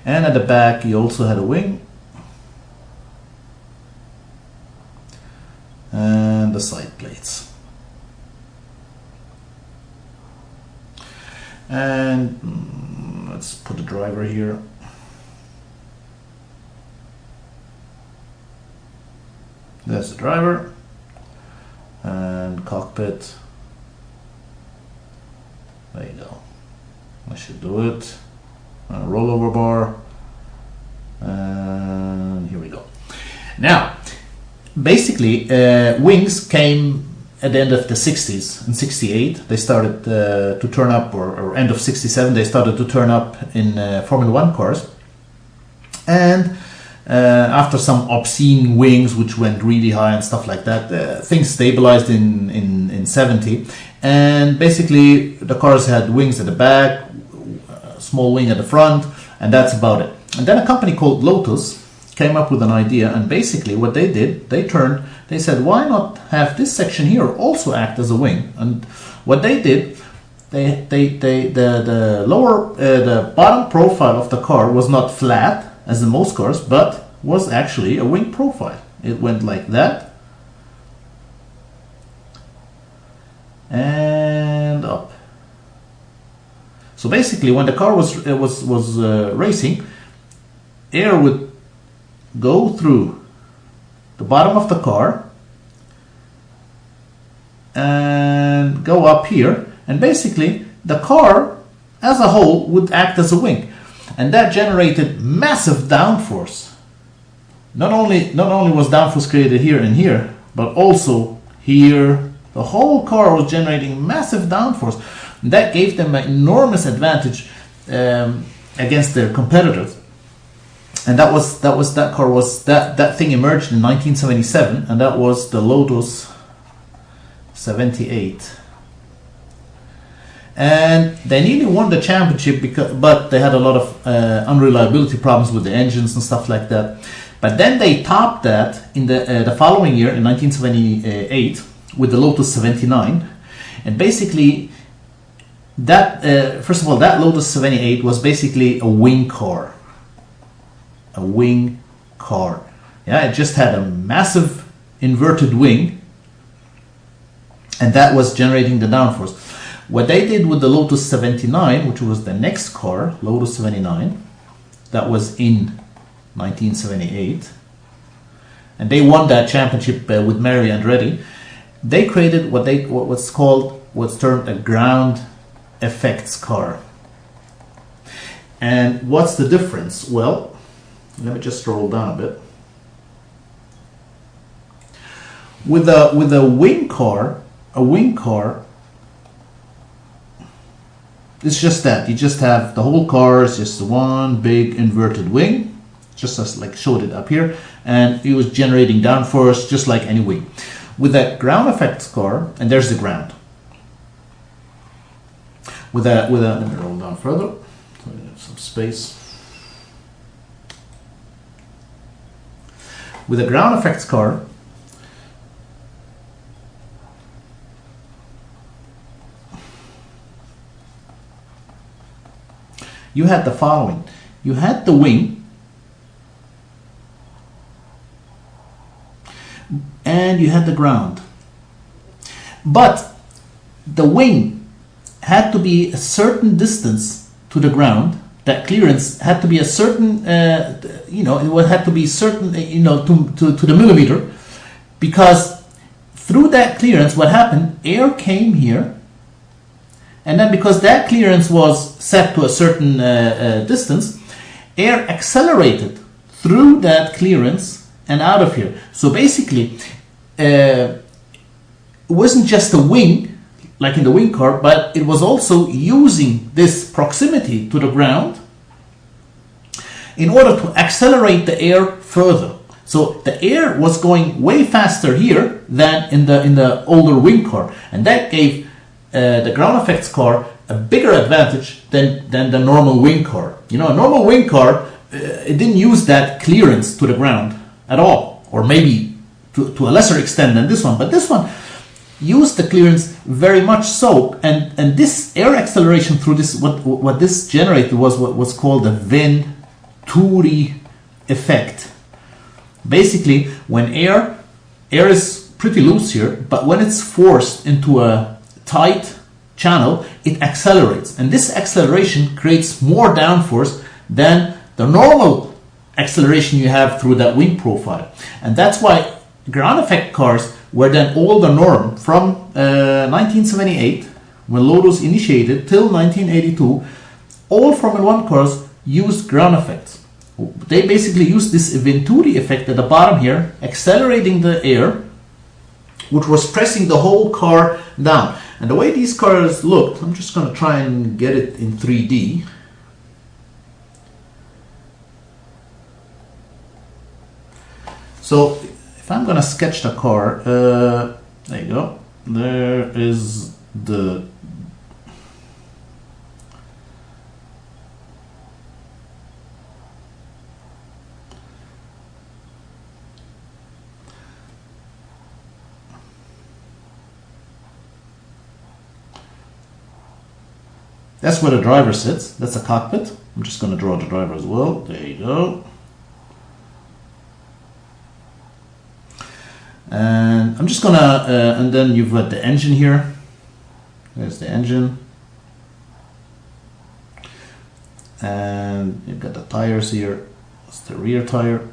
And at the back you also had a wing and the side plates. And let's put the driver here. There's the driver and cockpit. There you go. I should do it. Rollover bar, and here we go. Now, basically, wings came at the end of the 60s. In 68, they started to turn up, or end of 67, they started to turn up in Formula 1 cars. And after some obscene wings, which went really high and stuff like that, things stabilized in 70. And basically, the cars had wings at the back, small wing at the front, and that's about it. And then a company called Lotus came up with an idea, and basically what they did, they said, why not have this section here also act as a wing? And what they did, the bottom profile of the car was not flat as in most cars, but was actually a wing profile. It went like that and up. So basically, when the car was racing, air would go through the bottom of the car and go up here, and basically the car as a whole would act as a wing, and that generated massive downforce. Not only was downforce created here and here, but also here. The whole car was generating massive downforce. That gave them an enormous advantage against their competitors, and that thing emerged in 1977, and that was the Lotus 78. And they nearly won the championship but they had a lot of unreliability problems with the engines and stuff like that. But then they topped that in the following year, in 1978, with the Lotus 79, and basically. First of all, that Lotus 78 was basically a wing car. A wing car. Yeah, it just had a massive inverted wing, and that was generating the downforce. What they did with the Lotus 79, which was the next car, Lotus 79, that was in 1978, and they won that championship with Mario Andretti. They created what's termed a ground effects car. And what's the difference? Well, let me just scroll down a bit. With a wing car, it's just that you just have the whole car is just one big inverted wing, just as like showed it up here, and it was generating downforce just like any wing. With a ground effects car, and there's the ground. Let me roll down further, so we have some space. With a ground effects car, you had the following. You had the wing, and you had the ground. But the wing had to be a certain distance to the ground. That clearance had to be a certain, it had to be certain, to the millimeter, because through that clearance, what happened? Air came here, and then because that clearance was set to a certain distance, air accelerated through that clearance and out of here. So basically, it wasn't just a wing, like in the wing car, but it was also using this proximity to the ground in order to accelerate the air further. So the air was going way faster here than in the older wing car, and that gave the ground effects car a bigger advantage than the normal wing car. A normal wing car, it didn't use that clearance to the ground at all, or maybe to a lesser extent than this one, but this one used the clearance very much so, and this air acceleration through this, what this generated was what was called a VIN Venturi effect. Basically, when air is pretty loose here, but when it's forced into a tight channel, it accelerates, and this acceleration creates more downforce than the normal acceleration you have through that wing profile. And that's why ground effect cars were then all the norm from 1978, when Lotus initiated, till 1982. All Formula One cars used ground effects. They basically used this Venturi effect at the bottom here, accelerating the air, which was pressing the whole car down. And the way these cars looked, I'm just going to try and get it in 3D. So if I'm going to sketch the car, there you go. There is the that's where the driver sits. That's a cockpit. I'm just going to draw the driver as well. There you go. And I'm just gonna, and then you've got the engine here. There's the engine. And you've got the tires here. That's the rear tire.